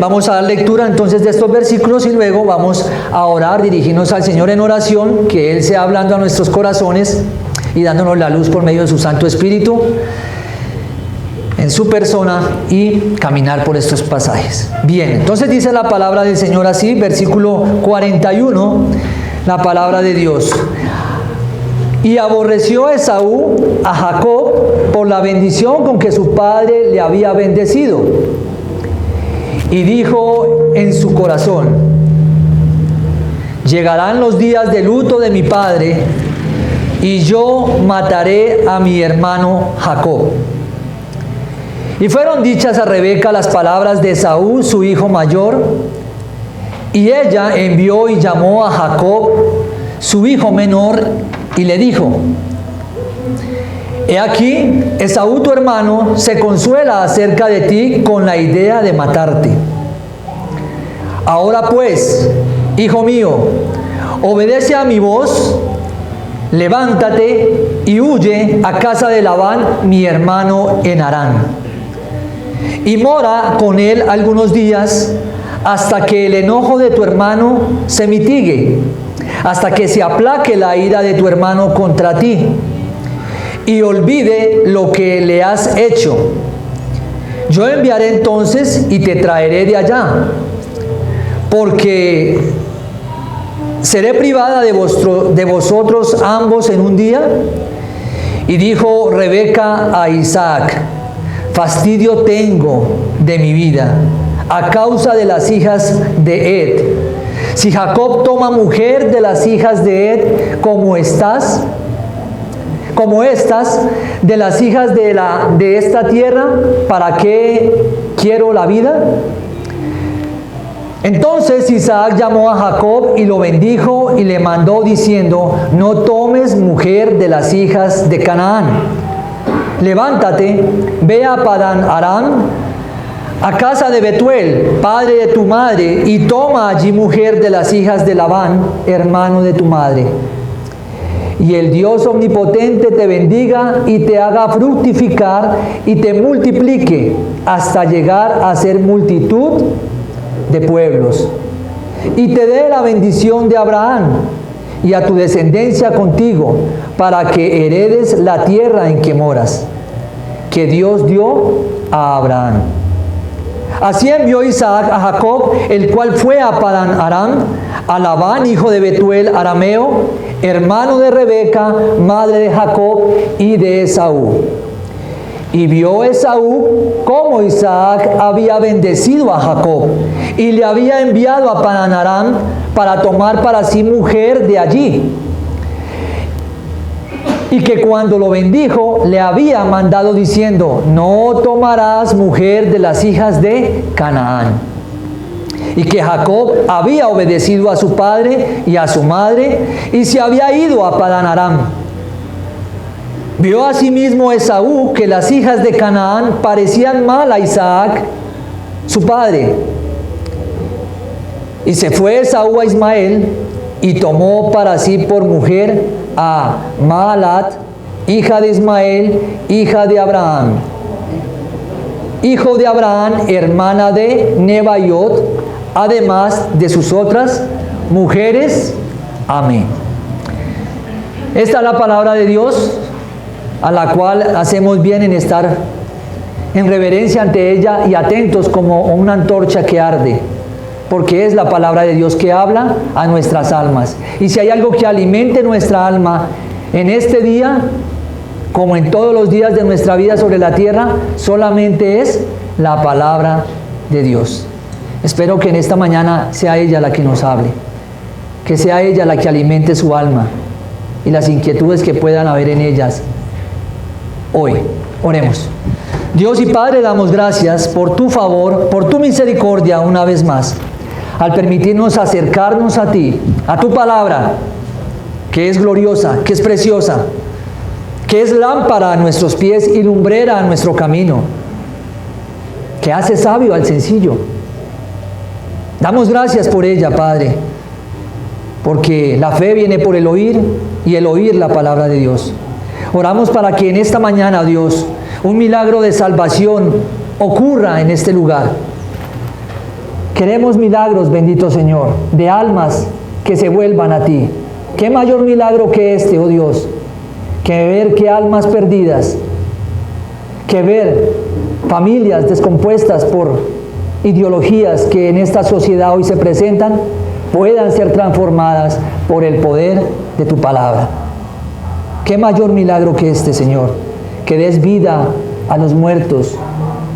Vamos a dar lectura entonces de estos versículos y luego vamos a orar, dirigirnos al Señor en oración, que Él sea hablando a nuestros corazones y dándonos la luz por medio de su Santo Espíritu en su persona y caminar por estos pasajes. Bien, entonces dice la palabra del Señor así, versículo 41, la palabra de Dios. Y aborreció Esaú a Jacob por la bendición con que su padre le había bendecido. Y dijo en su corazón: llegarán los días de luto de mi padre, y yo mataré a mi hermano Jacob. Y fueron dichas a Rebeca las palabras de Esaú, su hijo mayor, y ella envió y llamó a Jacob, su hijo menor, y le dijo: he aquí, Esaú tu hermano se consuela acerca de ti con la idea de matarte. Ahora pues, hijo mío, obedece a mi voz, levántate y huye a casa de Labán, mi hermano, en Harán. Y mora con él algunos días hasta que el enojo de tu hermano se mitigue, hasta que se aplaque la ira de tu hermano contra ti y olvide lo que le has hecho. Yo enviaré entonces y te traeré de allá, porque seré privada de vosotros ambos en un día. Y dijo Rebeca a Isaac: fastidio tengo de mi vida a causa de las hijas de Ed. Si Jacob toma mujer de las hijas de Ed como estas de las hijas de esta tierra, ¿para qué quiero la vida? Entonces Isaac llamó a Jacob y lo bendijo y le mandó diciendo: no tomes mujer de las hijas de Canaán. Levántate, ve a Padán Aram, a casa de Betuel, padre de tu madre, y toma allí mujer de las hijas de Labán, hermano de tu madre. Y el Dios omnipotente te bendiga y te haga fructificar y te multiplique hasta llegar a ser multitud de pueblos. Y te dé la bendición de Abraham y a tu descendencia contigo, para que heredes la tierra en que moras, que Dios dio a Abraham. Así envió Isaac a Jacob, el cual fue a Padán Aram, a Labán, hijo de Betuel arameo, hermano de Rebeca, madre de Jacob y de Esaú. Y vio Esaú cómo Isaac había bendecido a Jacob y le había enviado a Padán Aram para tomar para sí mujer de allí. Y que cuando lo bendijo, le había mandado diciendo: no tomarás mujer de las hijas de Canaán. Y que Jacob había obedecido a su padre y a su madre, y se había ido a Padán Aram. Vio asimismo Esaú que las hijas de Canaán parecían mal a Isaac, su padre. Y se fue Esaú a Ismael, y tomó para sí por mujer a Maalat, hija de Ismael, hija de Abraham, hijo de Abraham, hermana de Nebaiot, además de sus otras mujeres. Amén. Esta es la palabra de Dios, a la cual hacemos bien en estar en reverencia ante ella y atentos como una antorcha que arde, porque es la palabra de Dios que habla a nuestras almas. Y si hay algo que alimente nuestra alma en este día, como en todos los días de nuestra vida sobre la tierra, solamente es la palabra de Dios. Espero que en esta mañana sea ella la que nos hable, que sea ella la que alimente su alma y las inquietudes que puedan haber en ellas hoy. Oremos. Dios y Padre, damos gracias por tu favor, por tu misericordia una vez más, al permitirnos acercarnos a ti, a tu palabra, que es gloriosa, que es preciosa, que es lámpara a nuestros pies y lumbrera a nuestro camino, que hace sabio al sencillo. Damos gracias por ella, Padre, porque la fe viene por el oír y el oír la palabra de Dios. Oramos para que en esta mañana, Dios, un milagro de salvación ocurra en este lugar. Queremos milagros, bendito Señor, de almas que se vuelvan a ti. ¿Qué mayor milagro que este, oh Dios? Que ver que almas perdidas, que ver familias descompuestas por ideologías que en esta sociedad hoy se presentan, puedan ser transformadas por el poder de tu palabra. ¿Qué mayor milagro que este, Señor? Que des vida a los muertos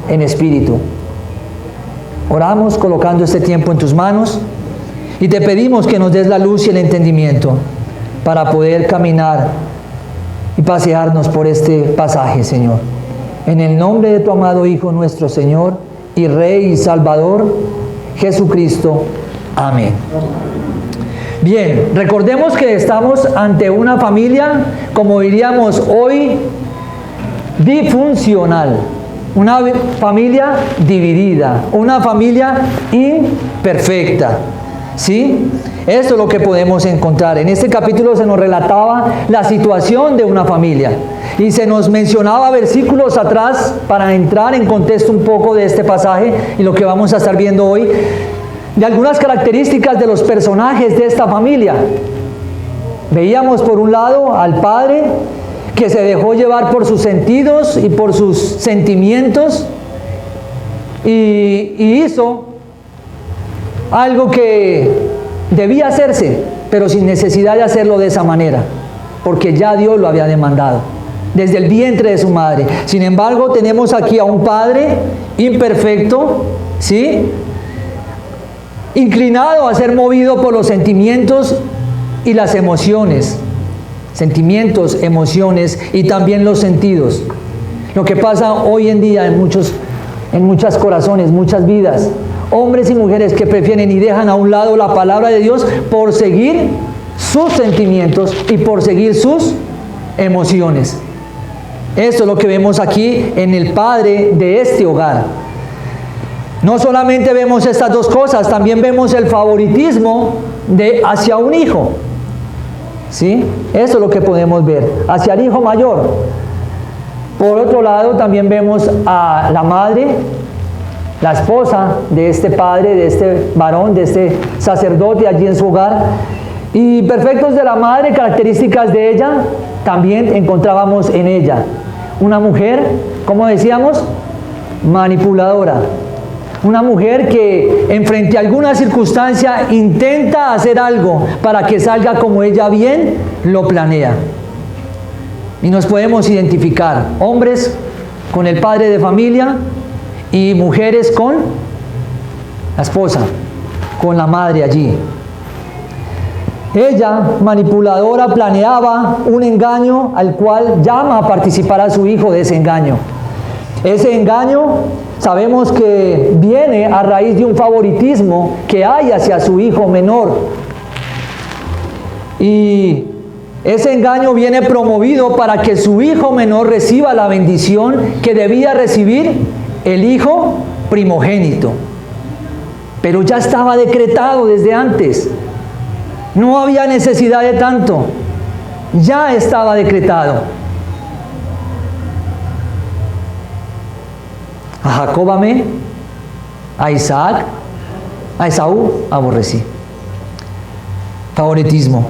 en espíritu. Oramos colocando este tiempo en tus manos y te pedimos que nos des la luz y el entendimiento para poder caminar y pasearnos por este pasaje, Señor. En el nombre de tu amado Hijo, nuestro Señor y Rey y Salvador, Jesucristo. Amén. Bien, recordemos que estamos ante una familia, como diríamos hoy, disfuncional. Una familia dividida, una familia imperfecta, ¿sí? Esto es lo que podemos encontrar. En este capítulo se nos relataba la situación de una familia y se nos mencionaba versículos atrás para entrar en contexto un poco de este pasaje y lo que vamos a estar viendo hoy, de algunas características de los personajes de esta familia. Veíamos por un lado al padre, que se dejó llevar por sus sentidos y por sus sentimientos y hizo algo que debía hacerse, pero sin necesidad de hacerlo de esa manera, porque ya Dios lo había demandado desde el vientre de su madre. Sin embargo, tenemos aquí a un padre imperfecto, ¿sí?, inclinado a ser movido por los sentimientos y las emociones. Sentimientos, emociones y también los sentidos. Lo que pasa hoy en día en muchos corazones, muchas vidas, hombres y mujeres que prefieren y dejan a un lado la palabra de Dios por seguir sus sentimientos y por seguir sus emociones. Esto es lo que vemos aquí en el padre de este hogar. No solamente vemos estas dos cosas, también vemos el favoritismo hacia un hijo. ¿Sí? Eso es lo que podemos ver, hacia el hijo mayor. Por otro lado, también vemos a la madre, la esposa de este padre, de este varón, de este sacerdote allí en su hogar. Y perfectos de la madre, características de ella, también encontrábamos en ella. Una mujer, ¿cómo decíamos? Manipuladora. Una mujer que en frente a alguna circunstancia intenta hacer algo para que salga como ella bien lo planea. Y nos podemos identificar, hombres con el padre de familia y mujeres con la esposa, con la madre allí. Ella, manipuladora, planeaba un engaño al cual llama a participar a su hijo de ese engaño. Ese engaño sabemos que viene a raíz de un favoritismo que hay hacia su hijo menor. Y ese engaño viene promovido para que su hijo menor reciba la bendición que debía recibir el hijo primogénito. Pero ya estaba decretado desde antes. No había necesidad de tanto. Ya estaba decretado. A Jacob amé, a Isaac, a Esaú aborrecí. Favoritismo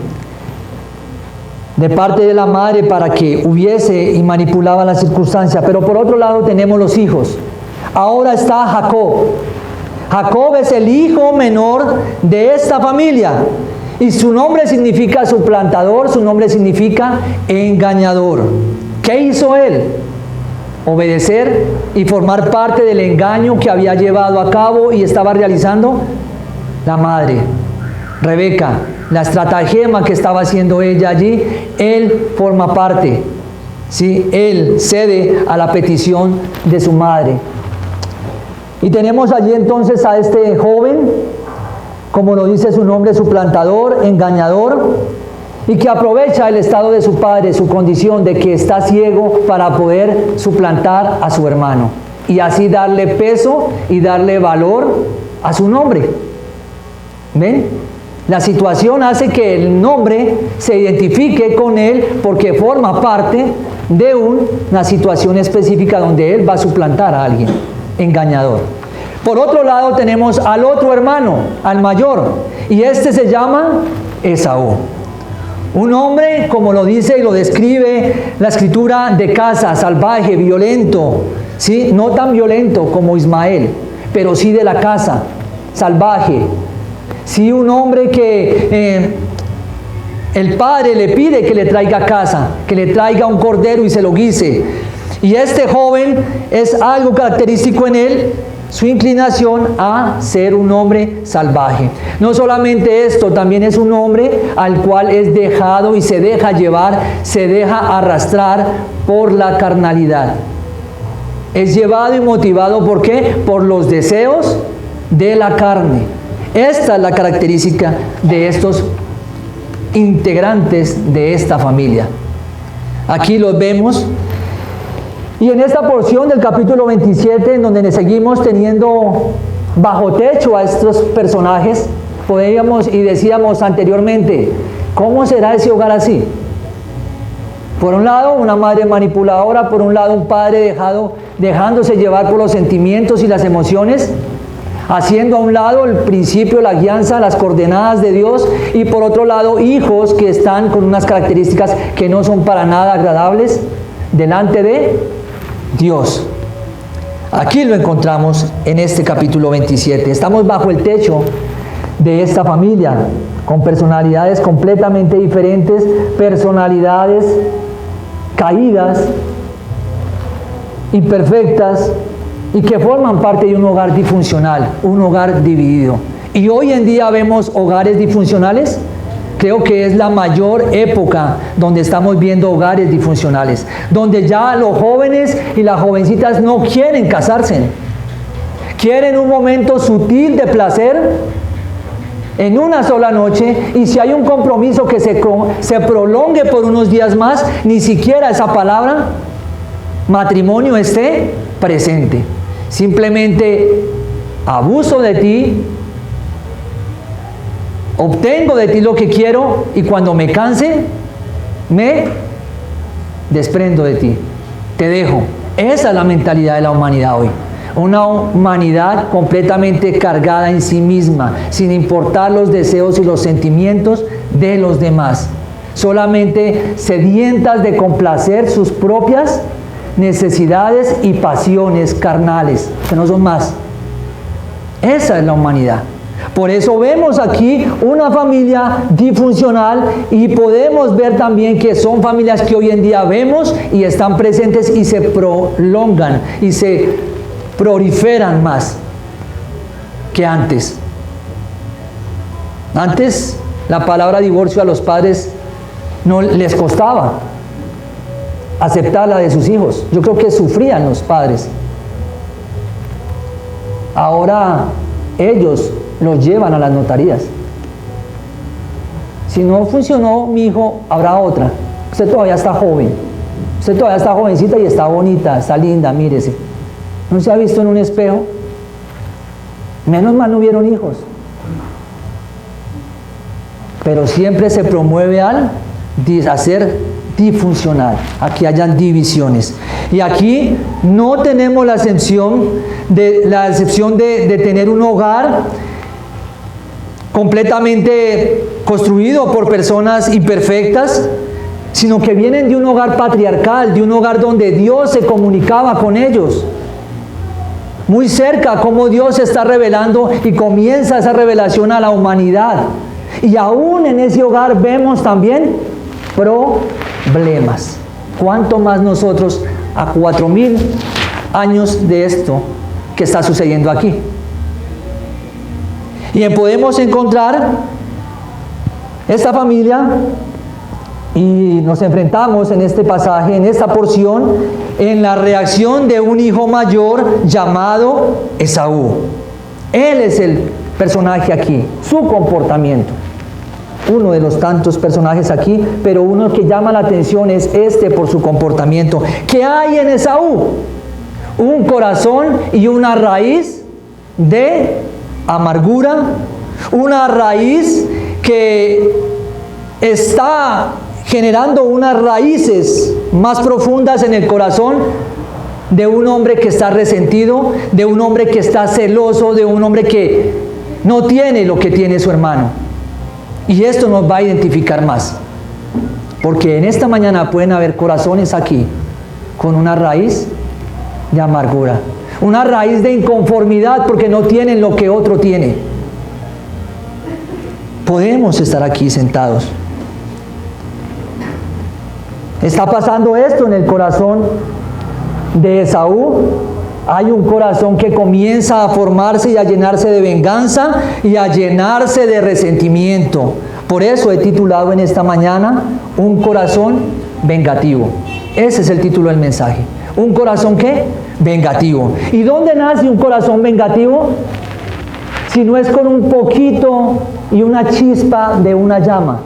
de parte de la madre para que hubiese y manipulaba la circunstancia. Pero por otro lado tenemos los hijos. Ahora está Jacob. Jacob es el hijo menor de esta familia y su nombre significa suplantador, su nombre significa engañador. ¿Qué hizo él? Obedecer y formar parte del engaño que había llevado a cabo y estaba realizando la madre, Rebeca. La estratagema que estaba haciendo ella allí, él forma parte, ¿sí? Él cede a la petición de su madre. Y tenemos allí entonces a este joven, como lo dice su nombre, suplantador, engañador, y que aprovecha el estado de su padre, su condición de que está ciego para poder suplantar a su hermano y así darle peso y darle valor a su nombre. ¿Ven? La situación hace que el nombre se identifique con él porque forma parte de una situación específica donde él va a suplantar a alguien, engañador. Por otro lado tenemos al otro hermano, al mayor, y este se llama Esaú. Un hombre, como lo dice y lo describe la escritura, de casa, salvaje, violento, ¿sí? No tan violento como Ismael, pero sí de la casa, salvaje. Sí, un hombre que el padre le pide que le traiga a casa, que le traiga un cordero y se lo guise. Y este joven es algo característico en él, su inclinación a ser un hombre salvaje. No solamente esto, también es un hombre al cual es dejado y se deja llevar, se deja arrastrar por la carnalidad. Es llevado y motivado, ¿por qué? Por los deseos de la carne. Esta es la característica de estos integrantes de esta familia. Aquí los vemos. Y en esta porción del capítulo 27, en donde seguimos teniendo bajo techo a estos personajes, podíamos y decíamos anteriormente, ¿cómo será ese hogar así? Por un lado, una madre manipuladora, por un lado, un padre dejándose llevar por los sentimientos y las emociones, haciendo a un lado el principio, la guianza, las coordenadas de Dios, y por otro lado, hijos que están con unas características que no son para nada agradables delante de Dios. Aquí lo encontramos en este capítulo 27. Estamos bajo el techo de esta familia, con personalidades completamente diferentes, personalidades caídas, imperfectas, y que forman parte de un hogar disfuncional, un hogar dividido. Y hoy en día vemos hogares disfuncionales. Creo que es la mayor época donde estamos viendo hogares disfuncionales, donde ya los jóvenes y las jovencitas no quieren casarse. Quieren un momento sutil de placer en una sola noche, y si hay un compromiso que se prolongue por unos días más, ni siquiera esa palabra matrimonio esté presente. Simplemente abuso de ti, obtengo de ti lo que quiero, y cuando me canse, me desprendo de ti, te dejo. Esa es la mentalidad de la humanidad hoy. Una humanidad completamente cargada en sí misma, sin importar los deseos y los sentimientos de los demás. Solamente sedientas de complacer sus propias necesidades y pasiones carnales, que no son más. Esa es la humanidad. Por eso vemos aquí una familia disfuncional, y podemos ver también que son familias que hoy en día vemos y están presentes y se prolongan y se proliferan más que antes. Antes la palabra divorcio a los padres no les costaba aceptarla de sus hijos. Yo creo que sufrían los padres. Ahora ellos los llevan a las notarías. Si no funcionó mi hijo, habrá otra. Usted todavía está joven, usted todavía está jovencita y está bonita, está linda, mírese. ¿No se ha visto en un espejo? Menos mal no hubieron hijos. Pero siempre se promueve al hacer disfuncional, aquí hayan divisiones. Y aquí no tenemos la excepción de tener un hogar completamente construido por personas imperfectas, sino que vienen de un hogar patriarcal, de un hogar donde Dios se comunicaba con ellos. Muy cerca, como Dios se está revelando, y comienza esa revelación a la humanidad. Y aún en ese hogar vemos también problemas. ¿Cuánto más nosotros a 4000 años de esto que está sucediendo aquí? Y podemos encontrar esta familia, y nos enfrentamos en este pasaje, en esta porción, en la reacción de un hijo mayor llamado Esaú. Él es el personaje aquí, su comportamiento. Uno de los tantos personajes aquí, pero uno que llama la atención es este por su comportamiento. ¿Qué hay en Esaú? Un corazón y una raíz de amargura, una raíz que está generando unas raíces más profundas en el corazón de un hombre que está resentido, de un hombre que está celoso, de un hombre que no tiene lo que tiene su hermano. Y esto nos va a identificar más. Porque en esta mañana pueden haber corazones aquí con una raíz de amargura, una raíz de inconformidad porque no tienen lo que otro tiene. Podemos estar aquí sentados. Está pasando esto en el corazón de Esaú. Hay un corazón que comienza a formarse y a llenarse de venganza y a llenarse de resentimiento. Por eso he titulado en esta mañana, un corazón vengativo. Ese es el título del mensaje. ¿Un corazón qué? Vengativo. ¿Y dónde nace un corazón vengativo? Si no es con un poquito y una chispa de una llama,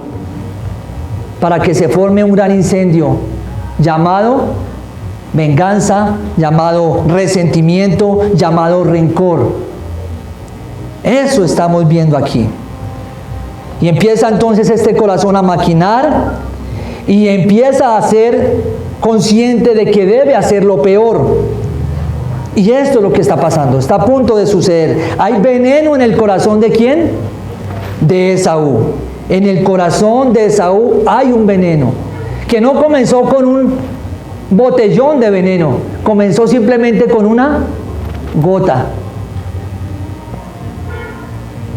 para que se forme un gran incendio llamado venganza, llamado resentimiento, llamado rencor. Eso estamos viendo aquí. Y empieza entonces este corazón a maquinar y empieza a ser consciente de que debe hacer lo peor. Y esto es lo que está pasando, está a punto de suceder. Hay veneno en el corazón ¿de quién? De Esaú. En el corazón de Esaú hay un veneno, que no comenzó con un botellón de veneno, comenzó simplemente con una gota.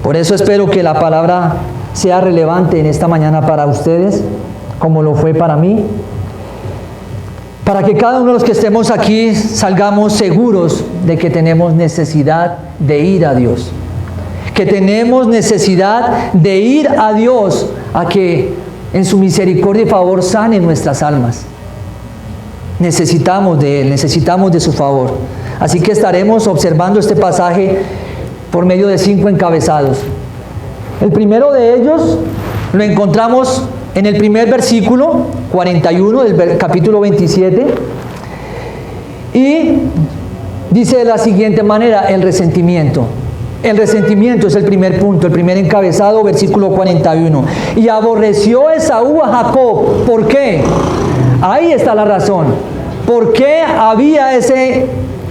Por eso espero que la palabra sea relevante en esta mañana para ustedes, como lo fue para mí, para que cada uno de los que estemos aquí salgamos seguros de que tenemos necesidad de ir a Dios, que tenemos necesidad de ir a Dios a que en su misericordia y favor sane nuestras almas. Necesitamos de Él, necesitamos de su favor. Así que estaremos observando este pasaje por medio de 5 encabezados. El primero de ellos lo encontramos en el primer versículo 41 del capítulo 27 y dice de la siguiente manera: el resentimiento. El resentimiento es el primer punto, el primer encabezado, versículo 41. Y aborreció Esaú a Jacob. ¿Por qué? Ahí está la razón. ¿Por qué había ese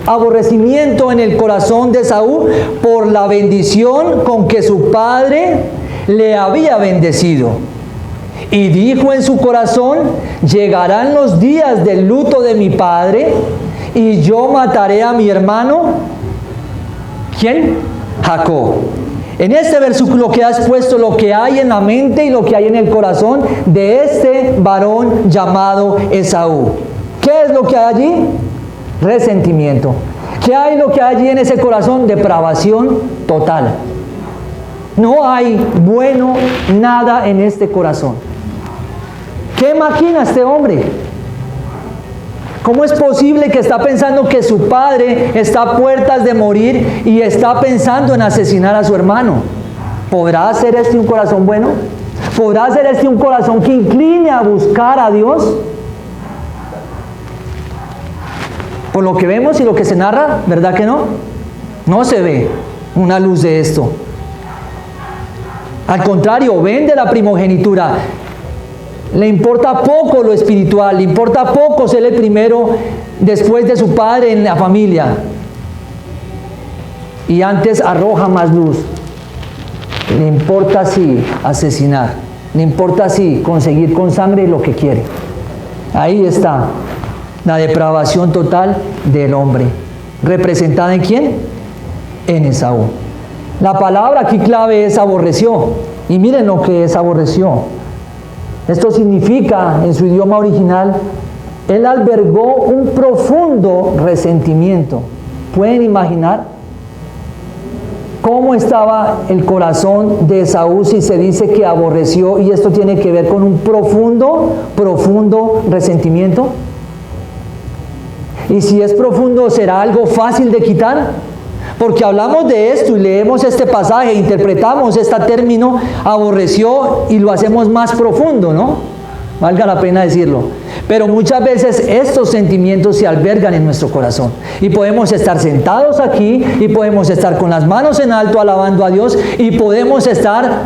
aborrecimiento en el corazón de Esaú? Por la bendición con que su padre le había bendecido. Y dijo en su corazón: llegarán los días del luto de mi padre y yo mataré a mi hermano. ¿Quién? Jacob. En este versículo que has puesto lo que hay en la mente y lo que hay en el corazón de este varón llamado Esaú. ¿Qué es lo que hay allí? Resentimiento. ¿Qué hay lo que hay allí en ese corazón? Depravación total. No hay bueno nada en este corazón. ¿Qué maquina este hombre? ¿Cómo es posible que está pensando que su padre está a puertas de morir y está pensando en asesinar a su hermano? ¿Podrá ser este un corazón bueno? ¿Podrá ser este un corazón que incline a buscar a Dios? Por lo que vemos y lo que se narra, ¿verdad que no? No se ve una luz de esto. Al contrario, vende la primogenitura. Le importa poco lo espiritual, le importa poco ser el primero después de su padre en la familia. Y antes arroja más luz. Le importa sí asesinar, le importa sí conseguir con sangre lo que quiere. Ahí está la depravación total del hombre. ¿Representada en quién? En Esaú. La palabra aquí clave es aborreció. Y miren lo que es aborreció. Esto significa, en su idioma original, él albergó un profundo resentimiento. ¿Pueden imaginar cómo estaba el corazón de Esaú si se dice que aborreció? Y esto tiene que ver con un profundo resentimiento. Y si es profundo, ¿será algo fácil de quitar? Porque hablamos de esto y leemos este pasaje, interpretamos este término aborreció y lo hacemos más profundo, ¿no? Valga la pena decirlo. Pero muchas veces estos sentimientos se albergan en nuestro corazón. Y podemos estar sentados aquí y podemos estar con las manos en alto alabando a Dios y podemos estar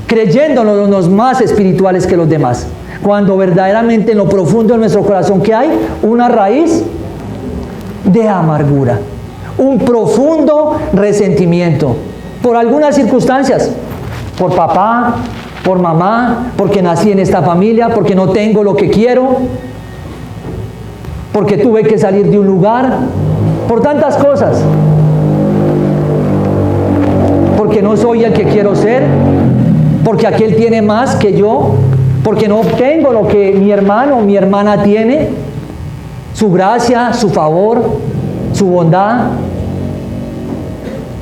creyéndonos los más espirituales que los demás. Cuando verdaderamente en lo profundo de nuestro corazón, ¿qué hay? Una raíz de amargura, un profundo resentimiento por algunas circunstancias, por papá, por mamá, porque nací en esta familia, porque no tengo lo que quiero, porque tuve que salir de un lugar, por tantas cosas, porque no soy el que quiero ser, porque aquel tiene más que yo, porque no obtengo lo que mi hermano o mi hermana tiene, su gracia, su favor, su bondad.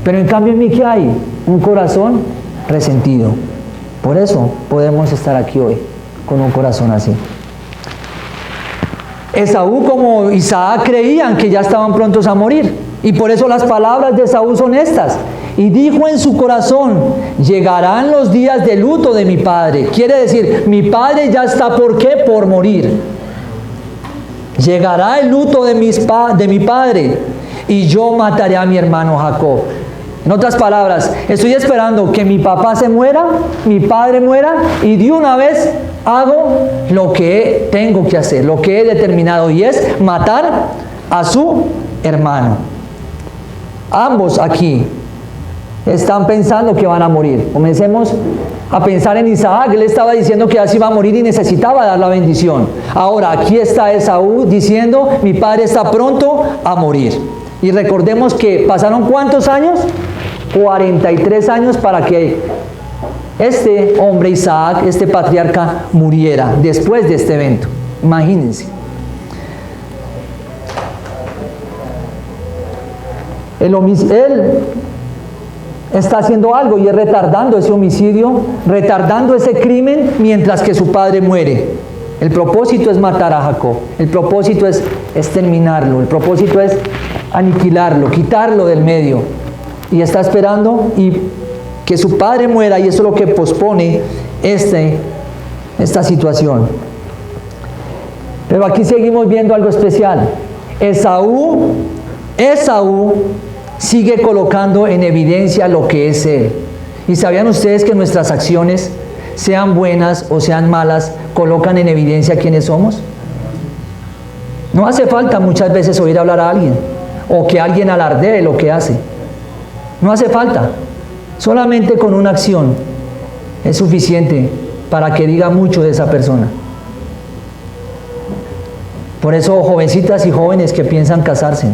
Pero en cambio en mí, ¿qué hay? Un corazón resentido. Por eso podemos estar aquí hoy con un corazón así. Esaú como Isaac creían que ya estaban prontos a morir, y por eso las palabras de Esaú son estas: y dijo en su corazón, llegarán los días de luto de mi padre. Quiere decir, mi padre ya está, ¿por qué? Por morir. Llegará el luto de mi padre, y yo mataré a mi hermano Jacob. En otras palabras, estoy esperando que mi papá se muera, mi padre muera, y de una vez hago lo que tengo que hacer, lo que he determinado, y es matar a su hermano. Ambos aquí están pensando que van a morir. Comencemos a pensar en Isaac. Él estaba diciendo que así iba a morir y necesitaba dar la bendición. Ahora aquí está Esaú diciendo, mi padre está pronto a morir. Y recordemos que pasaron ¿cuántos años? 43 años para que este hombre Isaac, este patriarca, muriera después de este evento. Imagínense. Él está haciendo algo, y es retardando ese homicidio, retardando ese crimen mientras que su padre muere. El propósito es matar a Jacob, el propósito es terminarlo, el propósito es aniquilarlo, quitarlo del medio, y está esperando que su padre muera, y eso es lo que pospone esta situación. Pero aquí seguimos viendo algo especial. Esaú sigue colocando en evidencia lo que es él. ¿Y sabían ustedes que nuestras acciones, sean buenas o sean malas, colocan en evidencia quiénes somos? No hace falta muchas veces oír hablar a alguien, o que alguien alardee lo que hace. No hace falta. Solamente con una acción es suficiente para que diga mucho de esa persona. Por eso, jovencitas y jóvenes que piensan casarse,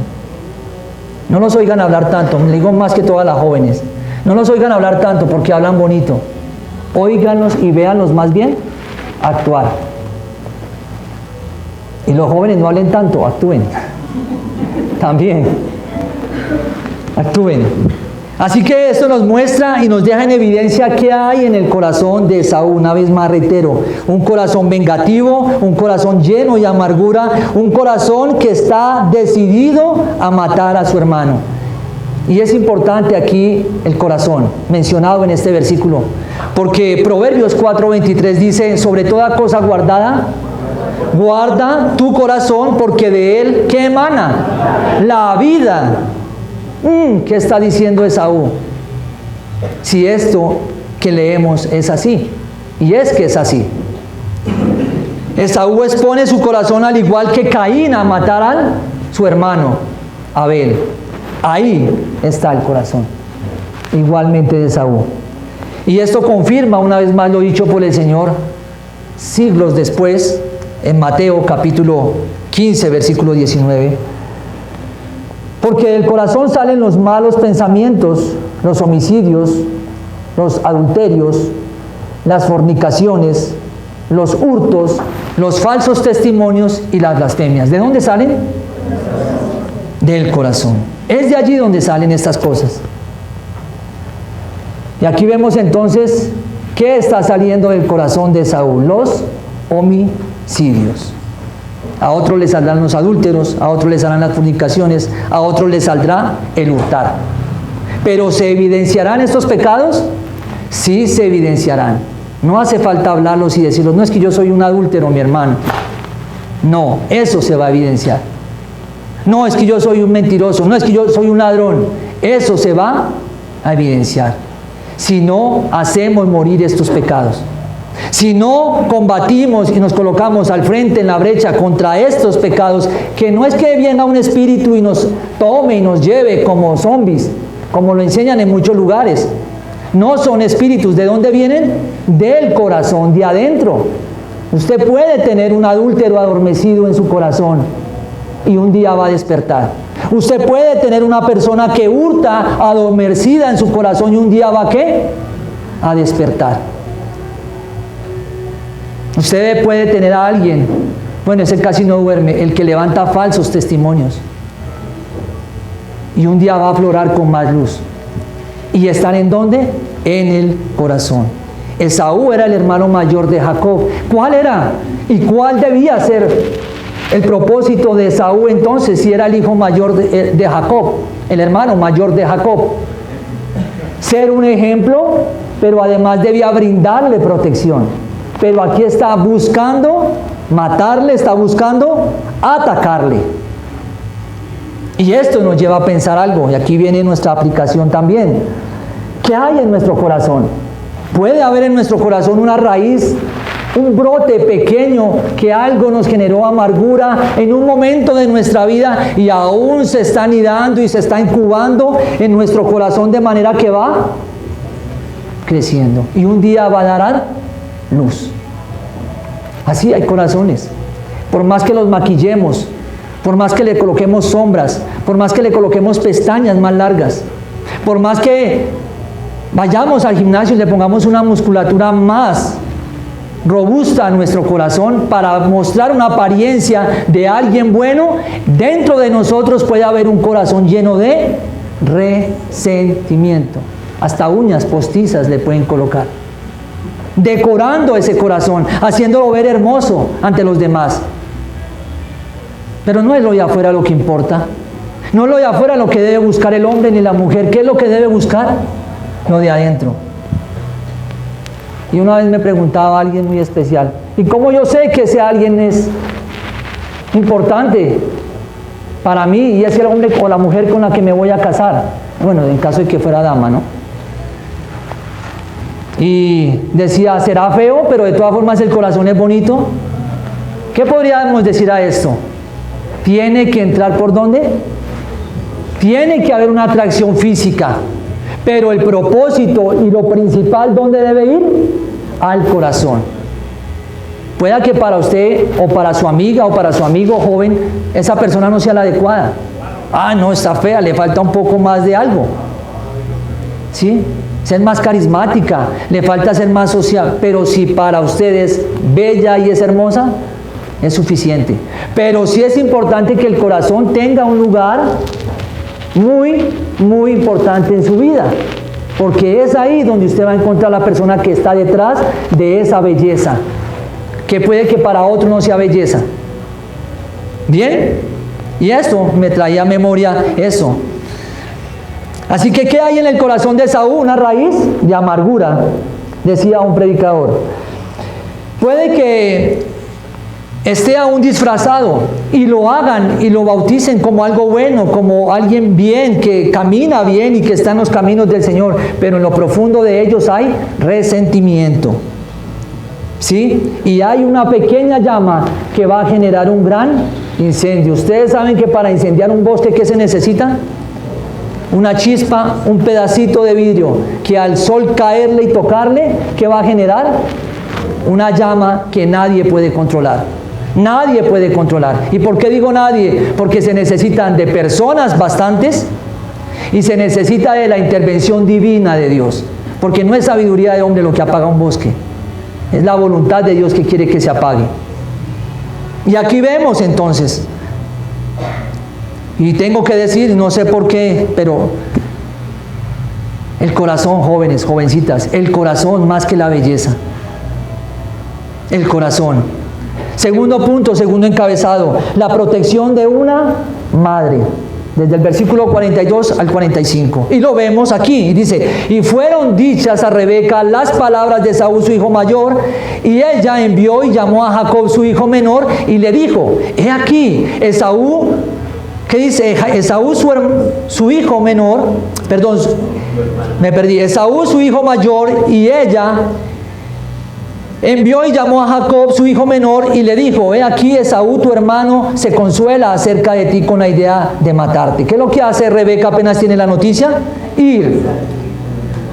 no los oigan hablar tanto. Le digo más que todas las jóvenes, no los oigan hablar tanto porque hablan bonito. Óiganlos y véanlos más bien actuar. Y los jóvenes no hablen tanto, actúen. También actúen. Así que esto nos muestra y nos deja en evidencia qué hay en el corazón de Esaú. Una vez más reitero, un corazón vengativo, un corazón lleno de amargura, un corazón que está decidido a matar a su hermano. Y es importante aquí el corazón mencionado en este versículo, porque Proverbios 4:23 dice, sobre toda cosa guardada, guarda tu corazón, porque de él, ¿qué emana? La vida. ¿Qué está diciendo Esaú? Si esto que leemos es así, y es que es así. Esaú expone su corazón al igual que Caín a matar a su hermano Abel. Ahí está el corazón, igualmente de Esaú. Y esto confirma una vez más lo dicho por el Señor siglos después en Mateo capítulo 15 versículo 19. Porque del corazón salen los malos pensamientos, los homicidios, los adulterios, las fornicaciones, los hurtos, los falsos testimonios y las blasfemias. ¿De dónde salen? Del corazón. Es de allí donde salen estas cosas. Y aquí vemos entonces qué está saliendo del corazón de Saúl: los homicidios. A otros les saldrán los adúlteros, a otros les saldrán las fornicaciones, a otros les saldrá el hurtar. ¿Pero se evidenciarán estos pecados? Sí, se evidenciarán. No hace falta hablarlos y decirlos, no es que yo soy un adúltero, mi hermano. No, eso se va a evidenciar. No es que yo soy un mentiroso, no es que yo soy un ladrón. Eso se va a evidenciar. Si no hacemos morir estos pecados. Si no combatimos y nos colocamos al frente en la brecha contra estos pecados, que no es que venga un espíritu y nos tome y nos lleve como zombies, como lo enseñan en muchos lugares. No son espíritus. ¿De dónde vienen? Del corazón, de adentro. Usted puede tener un adúltero adormecido en su corazón y un día va a despertar. Usted puede tener una persona que hurta adormecida en su corazón y un día va ¿a qué? A despertar. Usted puede tener a alguien, bueno, ese casi no duerme, el que levanta falsos testimonios. Y un día va a aflorar con más luz. ¿Y están en dónde? En el corazón. Esaú era el hermano mayor de Jacob. ¿Cuál era? ¿Y cuál debía ser el propósito de Esaú entonces, si era el hijo mayor de Jacob, el hermano mayor de Jacob? Ser un ejemplo, pero además debía brindarle protección. Pero aquí está buscando matarle, está buscando atacarle. Y esto nos lleva a pensar algo, y aquí viene nuestra aplicación también. ¿Qué hay en nuestro corazón? Puede haber en nuestro corazón una raíz, un brote pequeño, que algo nos generó amargura en un momento de nuestra vida y aún se está anidando y se está incubando en nuestro corazón de manera que va creciendo. Y un día va a dar luz. Así hay corazones. Por más que los maquillemos, por más que le coloquemos sombras, por más que le coloquemos pestañas más largas, por más que vayamos al gimnasio y le pongamos una musculatura más robusta a nuestro corazón para mostrar una apariencia de alguien bueno, dentro de nosotros puede haber un corazón lleno de resentimiento. Hasta uñas postizas le pueden colocar, decorando ese corazón, haciéndolo ver hermoso ante los demás. Pero no es lo de afuera lo que importa. No es lo de afuera lo que debe buscar el hombre ni la mujer. ¿Qué es lo que debe buscar? Lo de adentro. Y una vez me preguntaba a alguien muy especial, ¿y cómo yo sé que ese alguien es importante para mí y es el hombre o la mujer con la que me voy a casar? Bueno, en caso de que fuera dama, ¿no? Y decía, será feo, pero de todas formas el corazón es bonito. ¿Qué podríamos decir a esto? Tiene que entrar ¿por dónde? Tiene que haber una atracción física, pero el propósito y lo principal, ¿dónde debe ir? Al corazón. Pueda que para usted o para su amiga o para su amigo joven esa persona no sea la adecuada. Ah, no, está fea, le falta un poco más de algo. ¿Sí? Ser más carismática, le falta ser más social, pero si para usted es bella y es hermosa, es suficiente. Pero sí es importante que el corazón tenga un lugar muy, muy importante en su vida, porque es ahí donde usted va a encontrar la persona que está detrás de esa belleza, que puede que para otro no sea belleza. ¿Bien? Y esto me traía a memoria eso. Así que, ¿qué hay en el corazón de Esaú? Una raíz de amargura, decía un predicador. Puede que esté aún disfrazado y lo hagan y lo bauticen como algo bueno, como alguien bien, que camina bien y que está en los caminos del Señor, pero en lo profundo de ellos hay resentimiento. ¿Sí? Y hay una pequeña llama que va a generar un gran incendio. Ustedes saben que para incendiar un bosque, ¿qué se necesita? Una chispa, un pedacito de vidrio que al sol caerle y tocarle, ¿qué va a generar? Una llama que nadie puede controlar. Nadie puede controlar. ¿Y por qué digo nadie? Porque se necesitan de personas bastantes y se necesita de la intervención divina de Dios. Porque no es sabiduría de hombre lo que apaga un bosque. Es la voluntad de Dios que quiere que se apague. Y aquí vemos entonces, y tengo que decir, no sé por qué, pero el corazón, jóvenes, jovencitas, el corazón más que la belleza. El corazón. Segundo punto, segundo encabezado, la protección de una madre. Desde el versículo 42 al 45. Y lo vemos aquí, y dice, y fueron dichas a Rebeca las palabras de Esaú su hijo mayor, y ella envió y llamó a Jacob su hijo menor, y le dijo, he aquí, Esaú, ¿qué dice? Esaú su hijo menor, perdón, me perdí, Esaú su hijo mayor, y ella envió y llamó a Jacob, su hijo menor, y le dijo: he aquí, Esaú, tu hermano, se consuela acerca de ti con la idea de matarte. ¿Qué es lo que hace Rebeca apenas tiene la noticia? Ir,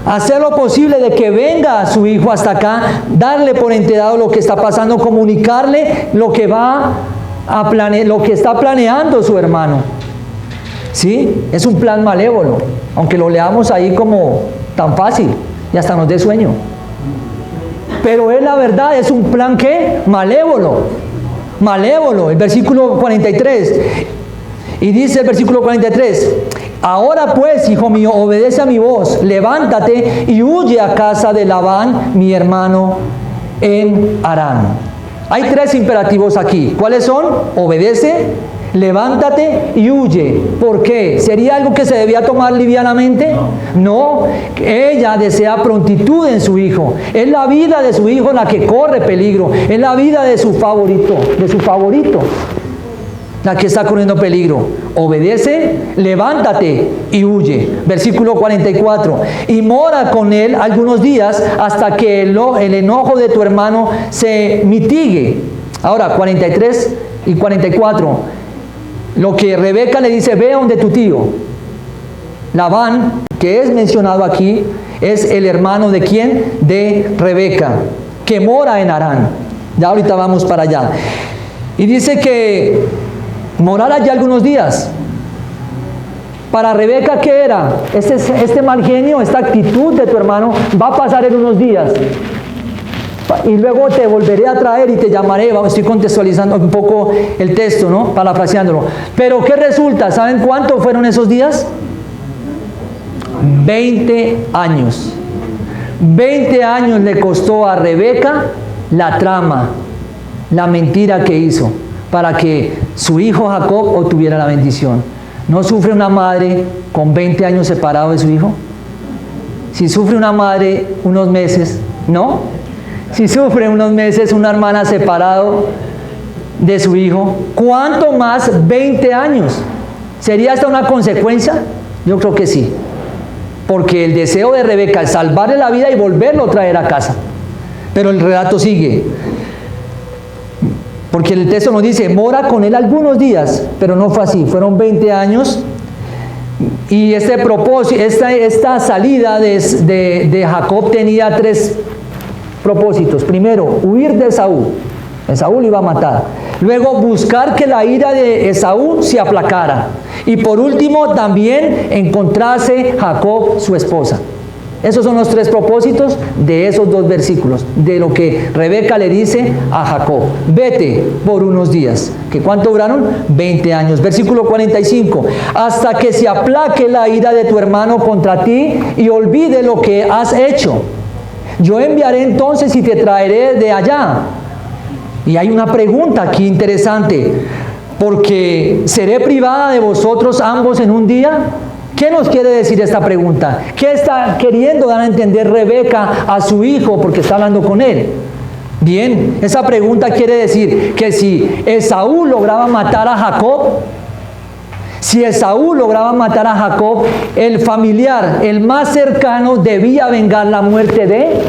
hacer lo posible de que venga su hijo hasta acá, darle por enterado lo que está pasando, comunicarle lo que lo que está planeando su hermano. ¿Sí? Es un plan malévolo, aunque lo leamos ahí como tan fácil y hasta nos dé sueño. Pero es la verdad, es un plan ¿qué? Malévolo. Malévolo. El versículo 43. Y dice el versículo 43: ahora pues, hijo mío, obedece a mi voz, levántate y huye a casa de Labán, mi hermano, en Harán. Hay tres imperativos aquí. ¿Cuáles son? Obedece, levántate y huye. ¿Por qué? ¿Sería algo que se debía tomar livianamente? No. Ella desea prontitud en su hijo. Es la vida de su hijo la que corre peligro. Es la vida de su favorito, la que está corriendo peligro. Obedece, levántate y huye. Versículo 44. Y mora con él algunos días hasta que el enojo de tu hermano se mitigue. Ahora, 43 y 44. Lo que Rebeca le dice: ve donde tu tío. Labán, que es mencionado aquí, es el hermano de ¿quién? De Rebeca, que mora en Harán. Ya ahorita vamos para allá. Y dice que morar allá algunos días. Para Rebeca, ¿qué era? Este mal genio, esta actitud de tu hermano va a pasar en unos días. Y luego te volveré a traer y te llamaré. Estoy contextualizando un poco el texto, ¿no? Parafraseándolo. Pero ¿qué resulta? ¿Saben cuánto fueron esos días? 20 años. 20 años le costó a Rebeca la trama, la mentira que hizo para que su hijo Jacob obtuviera la bendición. ¿No sufre una madre con 20 años separado de su hijo? Si sufre una madre unos meses, ¿no? Si sufre unos meses una hermana separado de su hijo, ¿cuánto más 20 años? ¿Sería esta una consecuencia? Yo creo que sí. Porque el deseo de Rebeca es salvarle la vida y volverlo a traer a casa. Pero el relato sigue. Porque el texto nos dice: mora con él algunos días, pero no fue así, fueron 20 años. Y esta salida de Jacob tenía tres propósitos. Primero, huir de Esaú. Esaú lo iba a matar. Luego, buscar que la ira de Esaú se aplacara. Y por último, también encontrase Jacob su esposa. Esos son los tres propósitos de esos dos versículos, de lo que Rebeca le dice a Jacob: vete por unos días. ¿Que cuánto duraron? 20 años. Versículo 45. Hasta que se aplaque la ira de tu hermano contra ti y olvide lo que has hecho. Yo enviaré entonces y te traeré de allá. Y hay una pregunta aquí interesante: porque seré privada de vosotros ambos en un día. ¿Qué nos quiere decir esta pregunta? ¿Qué está queriendo dar a entender Rebeca a su hijo porque está hablando con él? Bien, esa pregunta quiere decir que si Esaú lograba matar a Jacob, el familiar, el más cercano, debía vengar la muerte de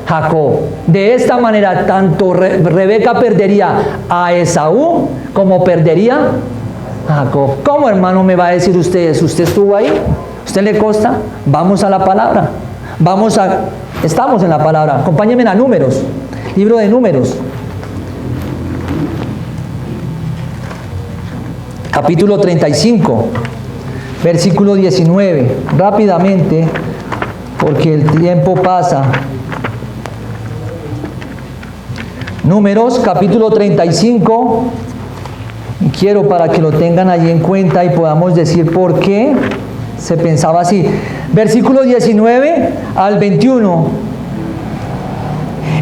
Jacob. De esta manera, tanto Rebeca perdería a Esaú como perdería a Jacob. ¿Cómo, hermano, me va a decir usted eso? ¿Usted estuvo ahí? ¿Usted le consta? Vamos a la palabra. Estamos en la palabra. Acompáñenme a Números. Libro de Números. Capítulo 35. Versículo 19. Rápidamente, porque el tiempo pasa. Números, capítulo 35. Y quiero para que lo tengan allí en cuenta y podamos decir por qué se pensaba así. Versículo 19 al 21.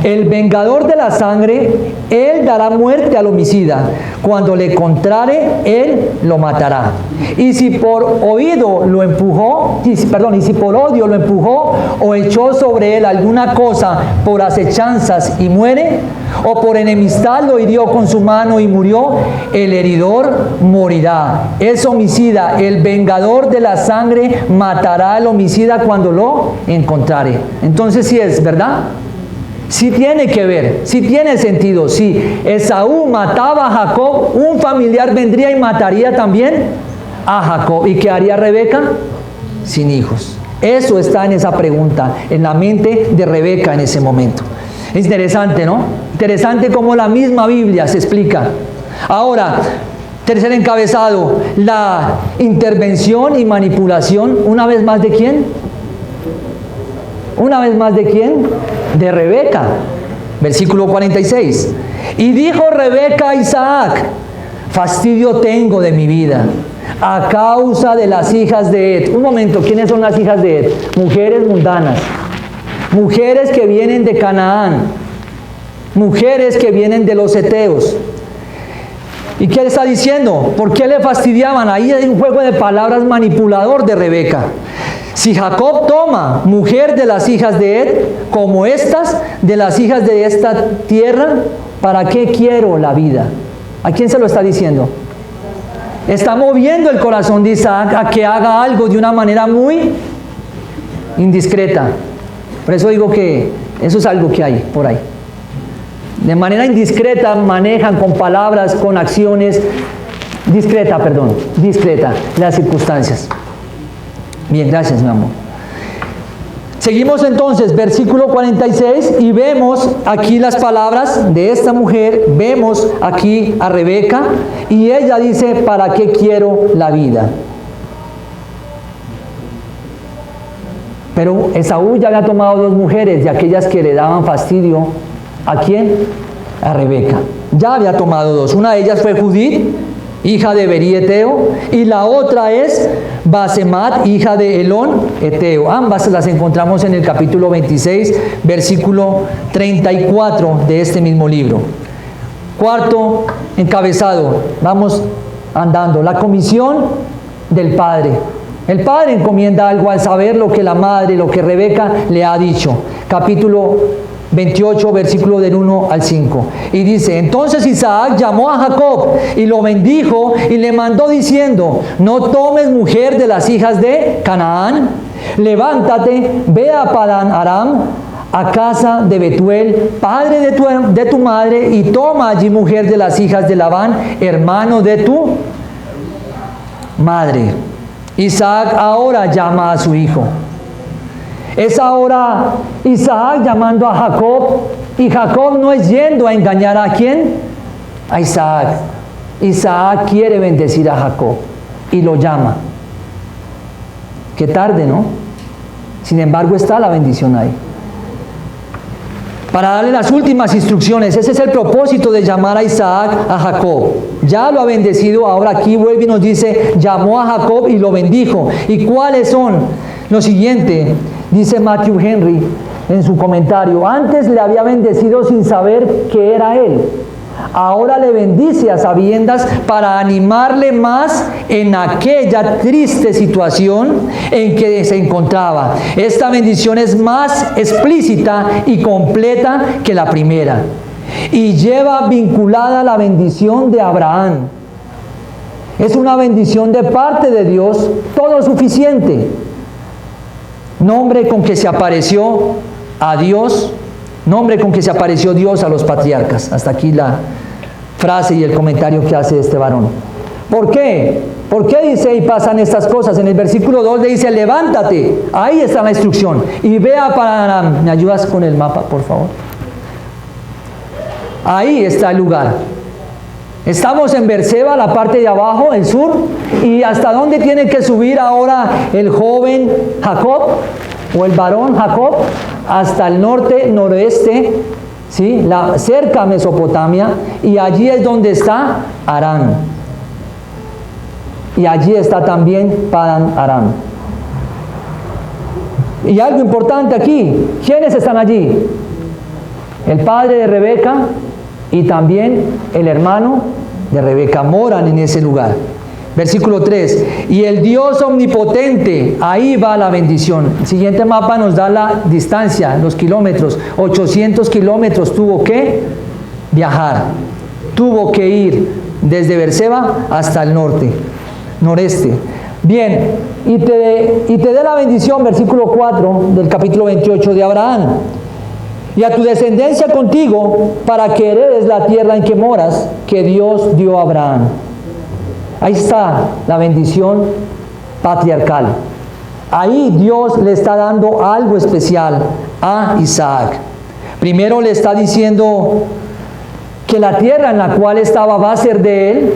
El vengador de la sangre, él dará muerte al homicida. Cuando le encontrare, él lo matará. Y si por odio lo empujó o echó sobre él alguna cosa por acechanzas y muere, o por enemistad lo hirió con su mano y murió, el heridor morirá. Es homicida. El vengador de la sangre matará al homicida cuando lo encontrare. Entonces sí es, ¿verdad? Sí tiene que ver, sí tiene sentido. Si Esaú mataba a Jacob, un familiar vendría y mataría también a Jacob. ¿Y qué haría Rebeca? Sin hijos. Eso está en esa pregunta, en la mente de Rebeca en ese momento. Es interesante, ¿no? Interesante cómo la misma Biblia se explica. Ahora, tercer encabezado, la intervención y manipulación, una vez más, ¿de quién? Una vez más, ¿de quién? De Rebeca. Versículo 46. Y dijo Rebeca a Isaac: fastidio tengo de mi vida a causa de las hijas de Ed. Un momento, ¿quiénes son las hijas de Ed? Mujeres mundanas, mujeres que vienen de Canaán, mujeres que vienen de los heteos. ¿Y qué le está diciendo? ¿Por qué le fastidiaban? Ahí hay un juego de palabras manipulador de Rebeca. Si Jacob toma mujer de las hijas de Ed, como estas, de las hijas de esta tierra, ¿para qué quiero la vida? ¿A quién se lo está diciendo? Está moviendo el corazón de Isaac a que haga algo de una manera muy indiscreta. Por eso digo que eso es algo que hay por ahí. De manera indiscreta manejan con palabras, con acciones, discreta, las circunstancias. Bien, gracias, mi amor. Seguimos entonces, versículo 46, y vemos aquí las palabras de esta mujer, vemos aquí a Rebeca, y ella dice: ¿para qué quiero la vida? Pero Esaú ya había tomado dos mujeres de aquellas que le daban fastidio. ¿A quién? A Rebeca. Ya había tomado dos. Una de ellas fue Judith, hija de Berí Eteo, y la otra es Basemat, hija de Elón Eteo. Ambas las encontramos en el capítulo 26, versículo 34 de este mismo libro. Cuarto encabezado, vamos andando, la comisión del padre. El padre encomienda algo al saber lo que la madre, lo que Rebeca le ha dicho. Capítulo 28, versículo del 1 al 5. Y dice: entonces Isaac llamó a Jacob y lo bendijo y le mandó diciendo: no tomes mujer de las hijas de Canaán. Levántate, ve a Padán Aram, a casa de Betuel, padre de tu madre, y toma allí mujer de las hijas de Labán, hermano de tu madre. Isaac ahora llama a su hijo. Es ahora Isaac llamando a Jacob, y Jacob no es yendo a engañar a ¿quién? A Isaac. Isaac quiere bendecir a Jacob y lo llama. Qué tarde, ¿no? Sin embargo, está la bendición ahí. Para darle las últimas instrucciones. Ese es el propósito de llamar a Isaac a Jacob. Ya lo ha bendecido, ahora aquí vuelve y nos dice: llamó a Jacob y lo bendijo. ¿Y cuáles son? Lo siguiente, dice Matthew Henry en su comentario: antes le había bendecido sin saber que era él. Ahora le bendice a sabiendas para animarle más en aquella triste situación en que se encontraba. Esta bendición es más explícita y completa que la primera, y lleva vinculada la bendición de Abraham. Es una bendición de parte de Dios, todo suficiente. Nombre con que se apareció a Dios, nombre con que se apareció Dios a los patriarcas. Hasta aquí la frase y el comentario que hace este varón. ¿Por qué? ¿Por qué dice y pasan estas cosas? En el versículo 2 le dice: levántate, ahí está la instrucción, y ve a Padán Aram. ¿Me ayudas con el mapa, por favor? Ahí está el lugar. Estamos en Berseba, la parte de abajo, el sur. ¿Y hasta dónde tiene que subir ahora el joven Jacob? O el varón Jacob. Hasta el norte, noroeste, ¿sí? Cerca a Mesopotamia. Y allí es donde está Harán. Y allí está también Padán Aram. Y algo importante aquí: ¿quiénes están allí? El padre de Rebeca y también el hermano de Rebeca moran en ese lugar. Versículo 3: y el Dios omnipotente, ahí va la bendición. El siguiente mapa nos da la distancia, los kilómetros. 800 kilómetros tuvo que viajar, tuvo que ir desde Berseba hasta el noreste. Bien, y te dé la bendición, versículo 4 del capítulo 28 de Abraham. y a tu descendencia contigo, para que heredes la tierra en que moras, que Dios dio a Abraham. Ahí está la bendición patriarcal. Ahí Dios le está dando algo especial a Isaac. Primero le está diciendo que la tierra en la cual estaba va a ser de él,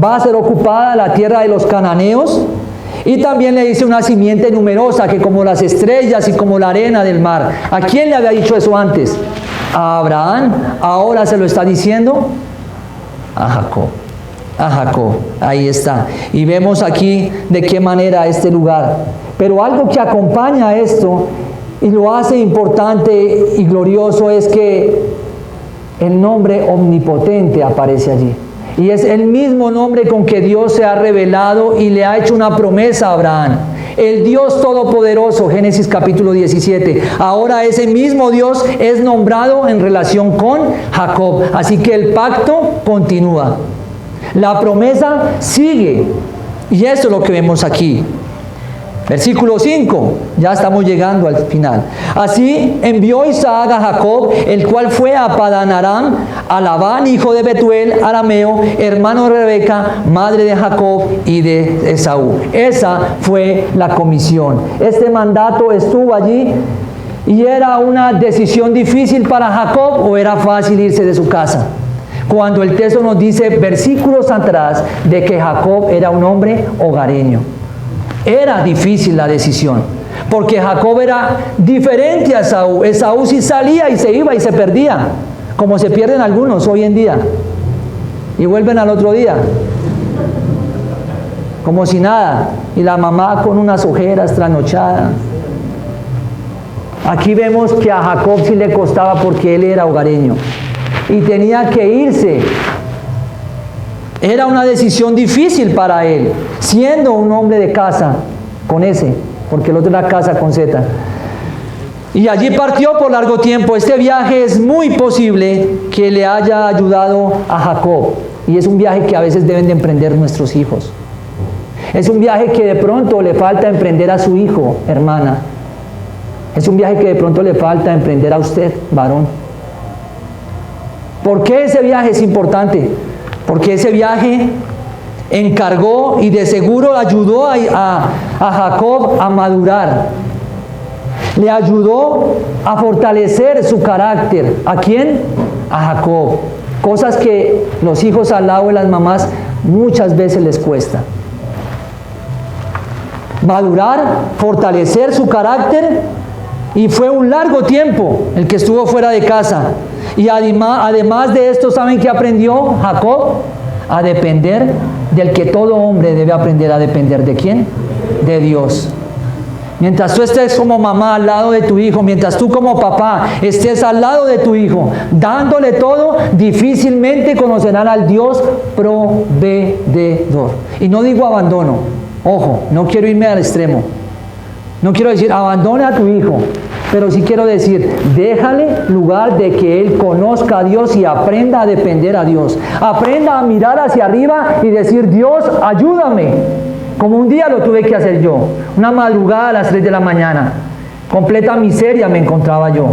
va a ser ocupada la tierra de los cananeos, y también le dice una simiente numerosa que como las estrellas y como la arena del mar. ¿A quién le había dicho eso antes? A Abraham. Ahora se lo está diciendo a Jacob. A Jacob, ahí está. Y vemos aquí de qué manera este lugar. Pero algo que acompaña a esto y lo hace importante y glorioso es que el nombre omnipotente aparece allí. Y es el mismo nombre con que Dios se ha revelado y le ha hecho una promesa a Abraham. El Dios Todopoderoso, Génesis capítulo 17. Ahora ese mismo Dios es nombrado en relación con Jacob. Así que el pacto continúa. La promesa sigue. Y eso es lo que vemos aquí. Versículo 5, ya estamos llegando al final. Así envió Isaac a Jacob, el cual fue a Padán Aram, a Labán, hijo de Betuel, arameo, hermano de Rebeca, madre de Jacob y de Esaú. Esa fue la comisión. Este mandato estuvo allí y era una decisión difícil para Jacob, o era fácil irse de su casa. Cuando el texto nos dice versículos atrás de que Jacob era un hombre hogareño. Era difícil la decisión, porque Jacob era diferente a Esaú. Esaú sí salía y se iba y se perdía, como se pierden algunos hoy en día, y vuelven al otro día, como si nada, y la mamá con unas ojeras trasnochada. Aquí vemos que a Jacob sí le costaba porque él era hogareño, y tenía que irse. Era una decisión difícil para él, siendo un hombre de casa, con S, porque el otro era casa con Z. Y allí partió por largo tiempo. Este viaje es muy posible que le haya ayudado a Jacob. Y es un viaje que a veces deben de emprender nuestros hijos. Es un viaje que de pronto le falta emprender a su hijo, hermana. Es un viaje que de pronto le falta emprender a usted, varón. ¿Por qué ese viaje es importante? Porque ese viaje encargó y de seguro ayudó a Jacob a madurar. Le ayudó a fortalecer su carácter. ¿A quién? A Jacob. Cosas que los hijos al lado de las mamás muchas veces les cuesta. Madurar, fortalecer su carácter, y fue un largo tiempo el que estuvo fuera de casa. Y además de esto, ¿saben qué aprendió Jacob? A depender del que todo hombre debe aprender a depender. ¿De quién? De Dios. Mientras tú estés como mamá al lado de tu hijo, mientras tú como papá estés al lado de tu hijo, dándole todo, difícilmente conocerán al Dios proveedor. Y no digo abandono. Ojo, no quiero irme al extremo. No quiero decir abandona a tu hijo, pero sí quiero decir, déjale lugar de que él conozca a Dios y aprenda a depender a Dios. Aprenda a mirar hacia arriba y decir, Dios, ayúdame. Como un día lo tuve que hacer yo. Una madrugada a las 3 de la mañana. Completa miseria me encontraba yo.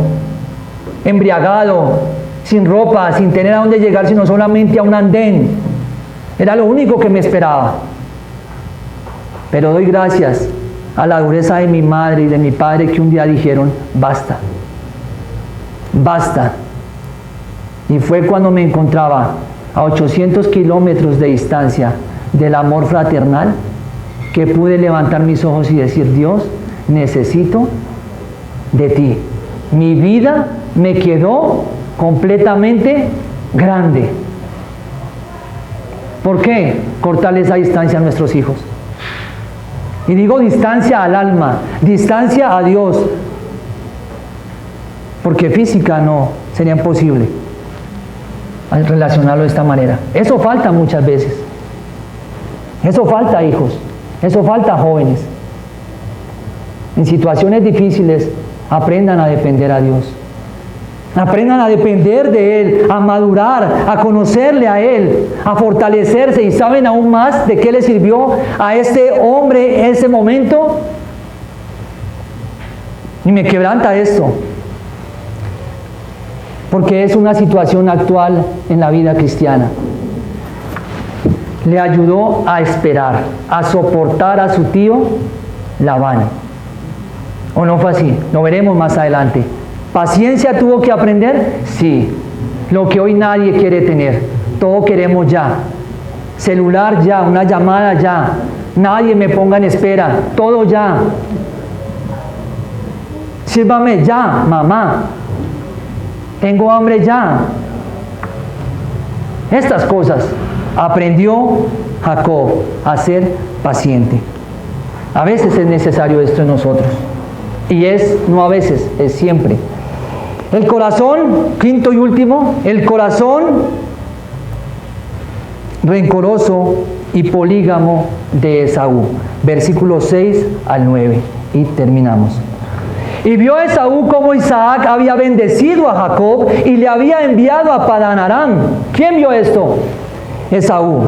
Embriagado, sin ropa, sin tener a dónde llegar, sino solamente a un andén. Era lo único que me esperaba. Pero doy gracias a la dureza de mi madre y de mi padre, que un día dijeron, basta, basta. Y fue cuando me encontraba a 800 kilómetros de distancia del amor fraternal, que pude levantar mis ojos y decir, Dios, necesito de ti. Mi vida me quedó completamente grande. ¿Por qué cortarle esa distancia a nuestros hijos? Y digo distancia al alma, distancia a Dios, porque física no, sería imposible relacionarlo de esta manera. Eso falta muchas veces. Eso falta, hijos. Eso falta, jóvenes. En situaciones difíciles, aprendan a depender a Dios. Aprendan a depender de Él, a madurar, a conocerle a Él, a fortalecerse. ¿Y saben aún más de qué le sirvió a este hombre ese momento? Y me quebranta esto. porque es una situación actual en la vida cristiana. Le ayudó a esperar, a soportar a su tío Labán. ¿O no fue así? Lo veremos más adelante. ¿Paciencia tuvo que aprender? Sí. Lo que hoy nadie quiere tener. Todo queremos ya. Celular ya, una llamada ya. Nadie me ponga en espera. Todo ya. Sírvame ya, mamá. Tengo hambre ya. Estas cosas aprendió Jacob a ser paciente. A veces es necesario esto en nosotros. Y no a veces, es siempre. El corazón, quinto y último, el corazón rencoroso y polígamo de Esaú. Versículos 6 al 9. Y terminamos. Y vio Esaú cómo Isaac había bendecido a Jacob y le había enviado a Padán Aram. ¿Quién vio esto? Esaú.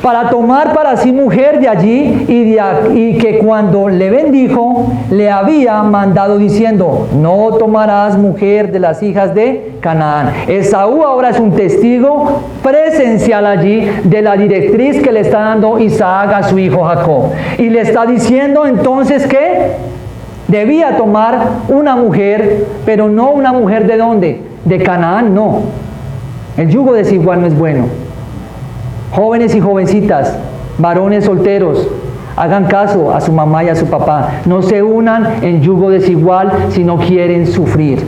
Para tomar para sí mujer de allí y que cuando le bendijo, le había mandado diciendo: no tomarás mujer de las hijas de Canaán. Esaú ahora es un testigo presencial allí de la directriz que le está dando Isaac a su hijo Jacob. Y le está diciendo entonces que debía tomar una mujer, pero no una mujer ¿de dónde? De Canaán, no. El yugo desigual no es bueno. Jóvenes y jovencitas, varones solteros, hagan caso a su mamá y a su papá. No se unan en yugo desigual si no quieren sufrir.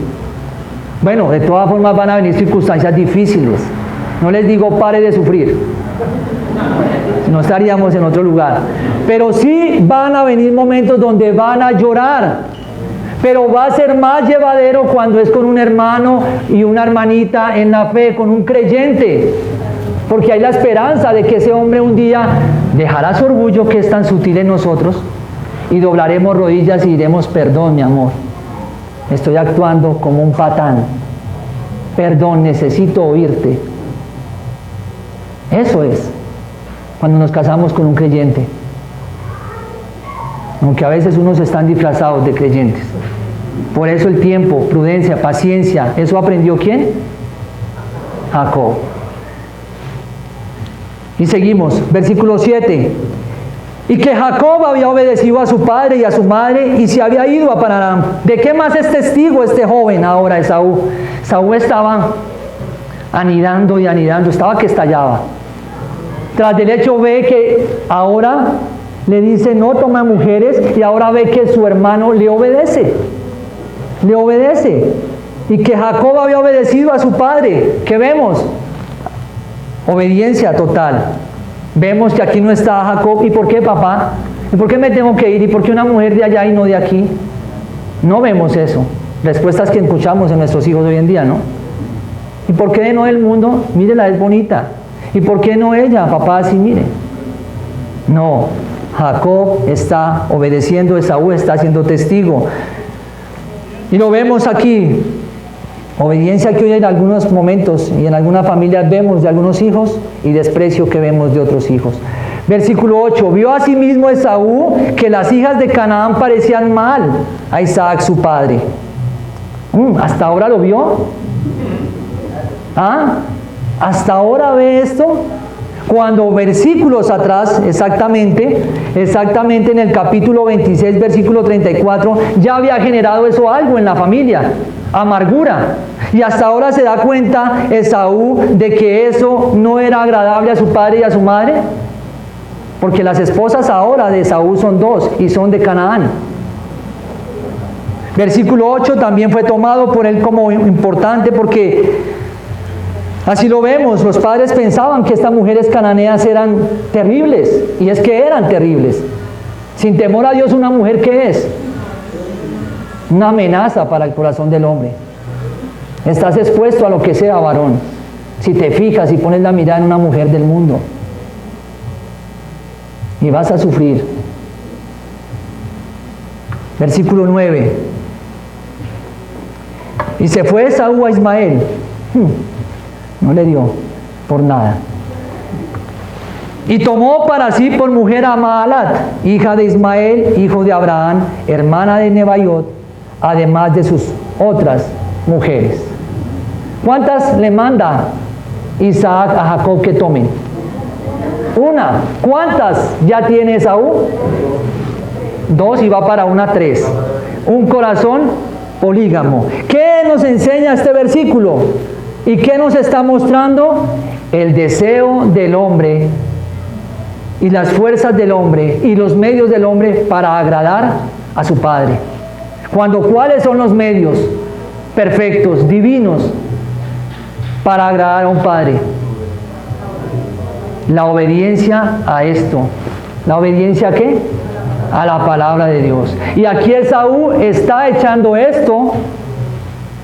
Bueno, de todas formas van a venir circunstancias difíciles. No les digo pare de sufrir. No estaríamos en otro lugar. Pero sí van a venir momentos donde van a llorar. Pero va a ser más llevadero cuando es con un hermano y una hermanita en la fe, con un creyente. Porque hay la esperanza de que ese hombre un día dejará su orgullo que es tan sutil en nosotros y doblaremos rodillas y diremos: perdón, mi amor, estoy actuando como un patán. Perdón, necesito oírte. Eso es cuando nos casamos con un creyente. Aunque a veces unos están disfrazados de creyentes. Por eso el tiempo, prudencia, paciencia. ¿Eso aprendió quién? Jacob. Y seguimos, versículo 7. Y que Jacob había obedecido a su padre y a su madre y se había ido a Padán Aram. ¿De qué más es testigo este joven ahora, Esaú? Esaú estaba anidando y anidando, estaba que estallaba. Tras del hecho ve que ahora le dice no toma mujeres y ahora ve que su hermano le obedece. Le obedece. Y que Jacob había obedecido a su padre. ¿Qué vemos? Obediencia total. Vemos que aquí no está Jacob. ¿Y por qué, papá? ¿Y por qué me tengo que ir? ¿Y por qué una mujer de allá y no de aquí? No vemos eso. Respuestas que escuchamos en nuestros hijos hoy en día, ¿no? ¿Y por qué no el mundo? Mírela, es bonita. ¿Y por qué no ella? Papá, sí, mire. No, Jacob está obedeciendo, Esaú está siendo testigo. Y lo vemos aquí. Obediencia que hoy en algunos momentos y en algunas familias vemos de algunos hijos y desprecio que vemos de otros hijos. Versículo 8. Vio asimismo Esaú que las hijas de Canaán parecían mal a Isaac su padre. ¿Hasta ahora lo vio? ¿Ah? ¿Hasta ahora ve esto? Cuando versículos atrás, exactamente en el capítulo 26, versículo 34, ya había generado eso algo en la familia. Amargura. Y hasta ahora se da cuenta Esaú de que eso no era agradable a su padre y a su madre, porque las esposas ahora de Esaú son dos y son de Canaán. Versículo 8 también fue tomado por él como importante porque así lo vemos, los padres pensaban que estas mujeres cananeas eran terribles, y es que eran terribles. Sin temor a Dios, una mujer, ¿qué es? Una amenaza para el corazón del hombre. Estás expuesto a lo que sea, varón, si te fijas y pones la mirada en una mujer del mundo. Y vas a sufrir. Versículo 9. Y se fue Esaú a Ismael. No le dio por nada. Y tomó para sí por mujer a Mahalat, hija de Ismael, hijo de Abraham, hermana de Nebaiot, además de sus otras mujeres. ¿Cuántas le manda Isaac a Jacob que tomen? Una. ¿Cuántas ya tiene Esaú? 2 y va para una 3. Un corazón polígamo. ¿Qué nos enseña este versículo? ¿Y qué nos está mostrando? El deseo del hombre y las fuerzas del hombre y los medios del hombre para agradar a su Padre. ¿Cuáles son los medios perfectos, divinos, para agradar a un Padre? La obediencia a esto. ¿La obediencia a qué? A la palabra de Dios. Y aquí Esaú está echando esto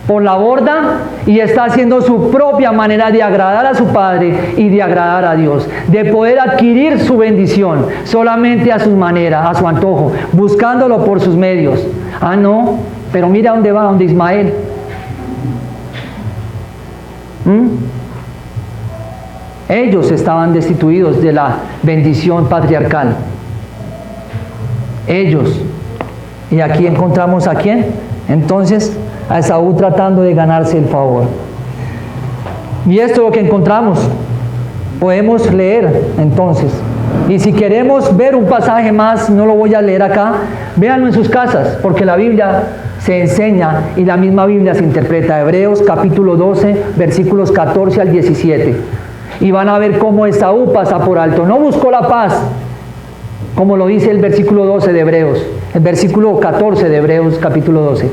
por la borda y está haciendo su propia manera de agradar a su padre y de agradar a Dios, de poder adquirir su bendición solamente a su manera, a su antojo, buscándolo por sus medios. Ah, no, pero mira dónde va, donde Ismael. Ellos estaban destituidos de la bendición patriarcal. Ellos. Y aquí encontramos a quién. Entonces, a Esaú tratando de ganarse el favor. Y esto es lo que encontramos. Podemos leer entonces. Y si queremos ver un pasaje más, no lo voy a leer acá, véanlo en sus casas, porque la Biblia se enseña y la misma Biblia se interpreta. Hebreos capítulo 12, versículos 14 al 17. Y van a ver cómo Esaú pasa por alto. No buscó la paz, como lo dice el versículo 12 de Hebreos, el versículo 14 de Hebreos capítulo 12.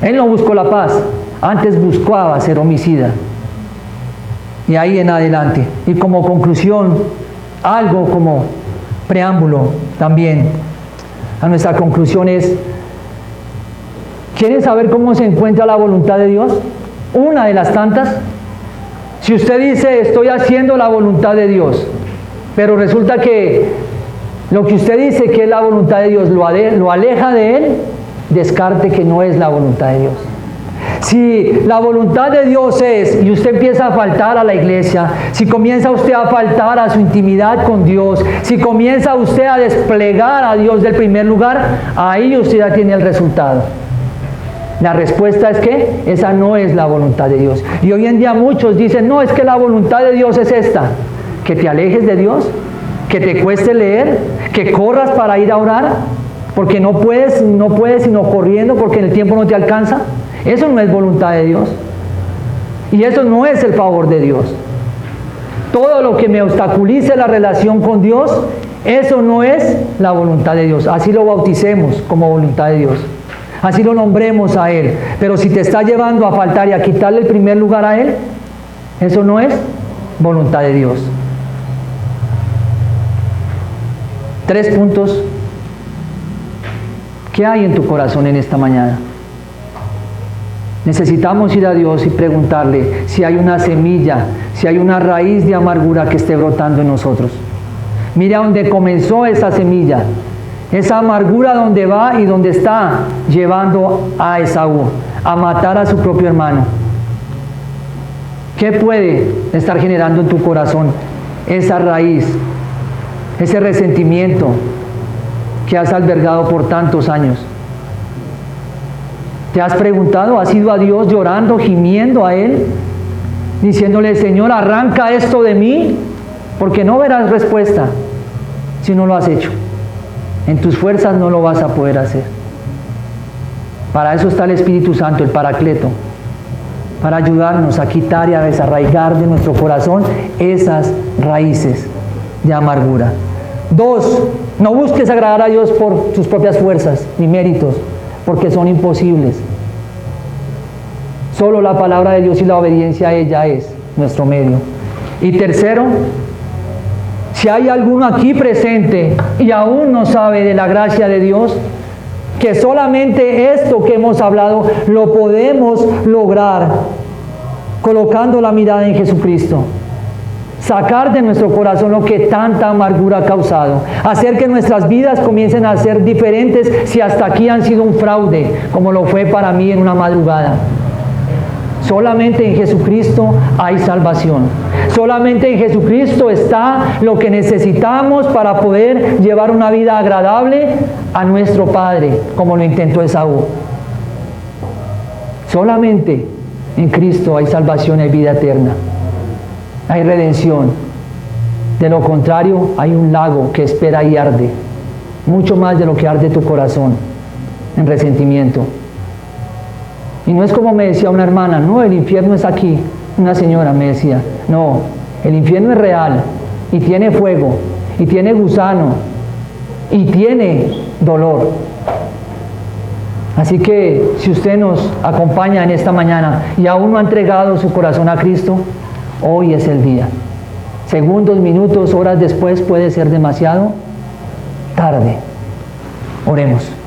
Él no buscó la paz, antes buscaba ser homicida. Y ahí en adelante. Y como conclusión, algo como preámbulo también a nuestra conclusión es: ¿quieren saber cómo se encuentra la voluntad de Dios? Una de las tantas. Si usted dice, estoy haciendo la voluntad de Dios, pero resulta que lo que usted dice que es la voluntad de Dios lo aleja de Él, descarte que no es la voluntad de Dios. Si la voluntad de Dios es, y usted empieza a faltar a la iglesia, si comienza usted a faltar a su intimidad con Dios, si comienza usted a desplegar a Dios del primer lugar, ahí usted ya tiene el resultado. La respuesta es que esa no es la voluntad de Dios. Y hoy en día muchos dicen, no, es que la voluntad de Dios es esta: que te alejes de Dios, que te cueste leer, que corras para ir a orar, porque no puedes sino corriendo porque el tiempo no te alcanza. Eso no es voluntad de Dios. Y eso no es el favor de Dios. Todo lo que me obstaculice la relación con Dios, eso no es la voluntad de Dios. Así lo bauticemos como voluntad de Dios. Así lo nombremos a Él. Pero si te está llevando a faltar y a quitarle el primer lugar a Él, eso no es voluntad de Dios. 3 puntos. ¿Qué hay en tu corazón en esta mañana? Necesitamos ir a Dios y preguntarle si hay una semilla, si hay una raíz de amargura que esté brotando en nosotros. Mira dónde comenzó esa semilla, esa amargura, donde va y donde está llevando a Esaú a matar a su propio hermano. ¿Qué puede estar generando en tu corazón esa raíz, ese resentimiento que has albergado por tantos años? ¿Te has preguntado? ¿Has ido a Dios llorando, gimiendo a Él, diciéndole, Señor, arranca esto de mí? Porque no verás respuesta si no lo has hecho. En tus fuerzas no lo vas a poder hacer. Para eso está el Espíritu Santo, el Paracleto, para ayudarnos a quitar y a desarraigar de nuestro corazón esas raíces de amargura. 2, no busques agradar a Dios por tus propias fuerzas ni méritos, porque son imposibles. Solo la palabra de Dios y la obediencia a ella es nuestro medio. Y tercero, si hay alguno aquí presente y aún no sabe de la gracia de Dios, que solamente esto que hemos hablado lo podemos lograr colocando la mirada en Jesucristo. Sacar de nuestro corazón lo que tanta amargura ha causado. Hacer que nuestras vidas comiencen a ser diferentes si hasta aquí han sido un fraude, como lo fue para mí en una madrugada. Solamente en Jesucristo hay salvación. Solamente en Jesucristo está lo que necesitamos para poder llevar una vida agradable a nuestro Padre, como lo intentó Esaú. Solamente En Cristo hay salvación, hay vida eterna, hay redención. De lo contrario, hay un lago que espera y arde, mucho más de lo que arde tu corazón en resentimiento. Y no es como me decía una hermana, no, el infierno es aquí. Una señora me decía, no, el infierno es real y tiene fuego y tiene gusano y tiene dolor. Así que si usted nos acompaña en esta mañana y aún no ha entregado su corazón a Cristo, hoy es el día. Segundos, minutos, horas después puede ser demasiado tarde. Oremos.